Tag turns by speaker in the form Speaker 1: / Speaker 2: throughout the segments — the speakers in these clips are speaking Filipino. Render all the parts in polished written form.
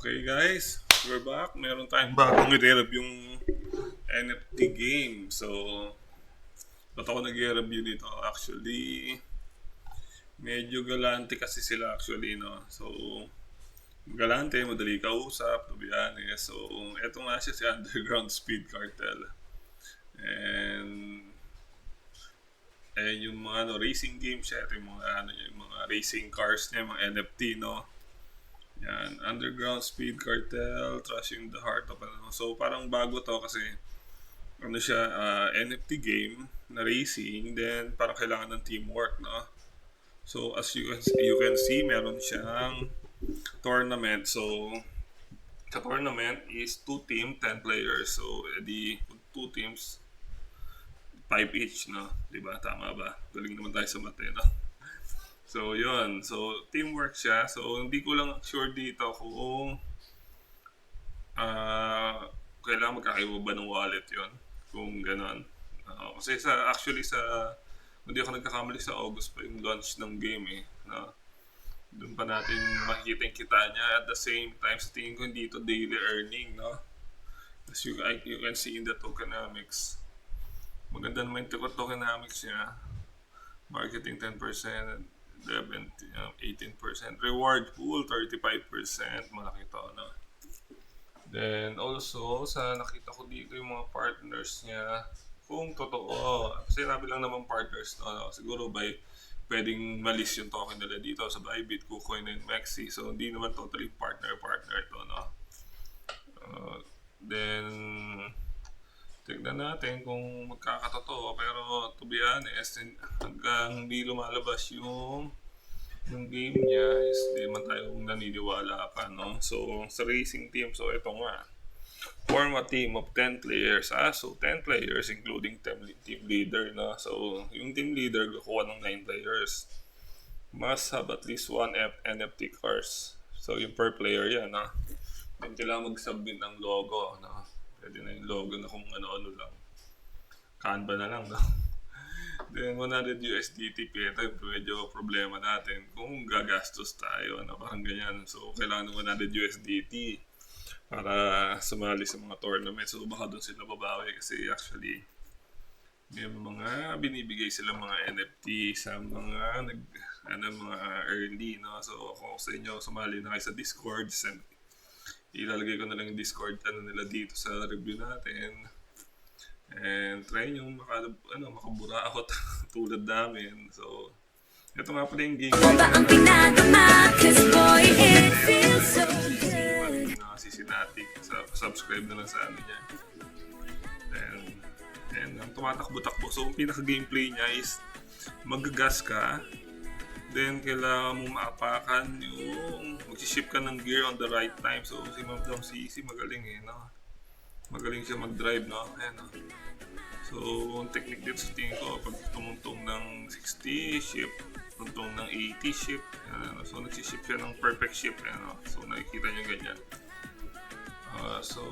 Speaker 1: Okay guys, we're back. Meron tayong bagong i-review yung NFT game. So, ba't ako nag-review nito? Actually, medyo galante kasi sila actually, no? So, galante, madali kausap, to be honest. So, eto nga siya si Underground Speed Cartel. And, yung mga racing game siya. Ito yung mga, yung mga racing cars niya, mga NFT, no? Yan, Underground Speed Cartel, Trashing the Heart of So parang bago to kasi ano siya, NFT game na racing, then parang kailangan ng teamwork, no? So as you can see, meron siyang tournament. So sa tournament is 2 team, 10 players. So edi 2 teams, 5 each, no? Diba? Tama ba? Galing naman tayo sa mate, no? So, yun. So, teamwork siya. So, hindi ko lang sure dito kung kailangan magkakaiba ba ng wallet yon kung gano'n. Kasi actually hindi ako nagkakamali sa August pa yung launch ng game eh. Doon pa natin makikita yung kita niya. At the same time, sa tingin ko hindi ito daily earning, no? As you can see in the tokenomics. Maganda naman yung tokenomics niya. Marketing 10%. 18%. Reward pool, 35%. Malaki to, no? Then, also, sa nakita ko dito yung mga partners niya, kung totoo, sinabi lang naman partners, no? Siguro pwedeng malis yung token nila dito sa Bybit, KuCoin, and Mexi. So, hindi naman totally partner to, no? Then, tignan natin kung magkakatotoo. Pero to be honest, hanggang hindi lumalabas yung game niya is di man tayo naniniwala pa, no? So, sa racing team, so ito nga. Form a team of 10 players. So 10 players including team leader, no? So, yung team leader kukuha ng 9 players. Must have at least one NFT cars. So, yung per player yan, no? Then, kailangan mag-submit ng logo, no? Pwede na yung logo na kung ano-ano lang. Canva na lang, no? Then, 100 USDT, ito medyo problema natin kung gagastos tayo, ano, parang ganyan. So, kailangan ng 100 USDT para sumali sa mga tournament. So, baka doon sila babawi kasi actually, may mga binibigay sila mga NFT sa mga mga early, no? So, kung sa inyo, sumali na kayo sa Discord, ilalagay ko na lang yung Discord nila dito sa review natin. And try nyo makaburakot tulad namin. So, ito nga pala yung game. Nakasisinatic. Subscribe na lang sa ano niya. And ang tumatakbo-takbo. So, ang pinaka-gameplay niya is magagas ka. Then, kailangan mo maapakan yung mag-ship ka ng gear on the right time. So, si Ma'am Dom CC magaling eh, no? Magaling siya mag-drive, no? Ayan, no? So, ang technique dito sa tingin ko, pag tumungtong ng 60, ship. Tumungtong ng 80, ship. Ayan, no? So, nagsiship siya ng perfect ship. Ayan, no? So, nakikita nyo ganyan. So,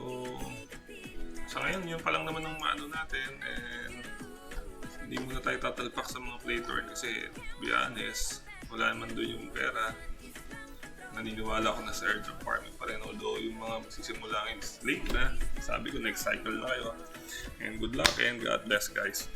Speaker 1: sa ngayon, yun pa lang naman ang maano natin. And, hindi muna tayo tatalpak sa mga play turn kasi, to be honest, wala naman doon yung pera. Naniniwala ako na sa airdrop farming pa rin, although yung mga magsisimula is late na. Sabi ko, next cycle na kayo. And good luck and God bless, guys.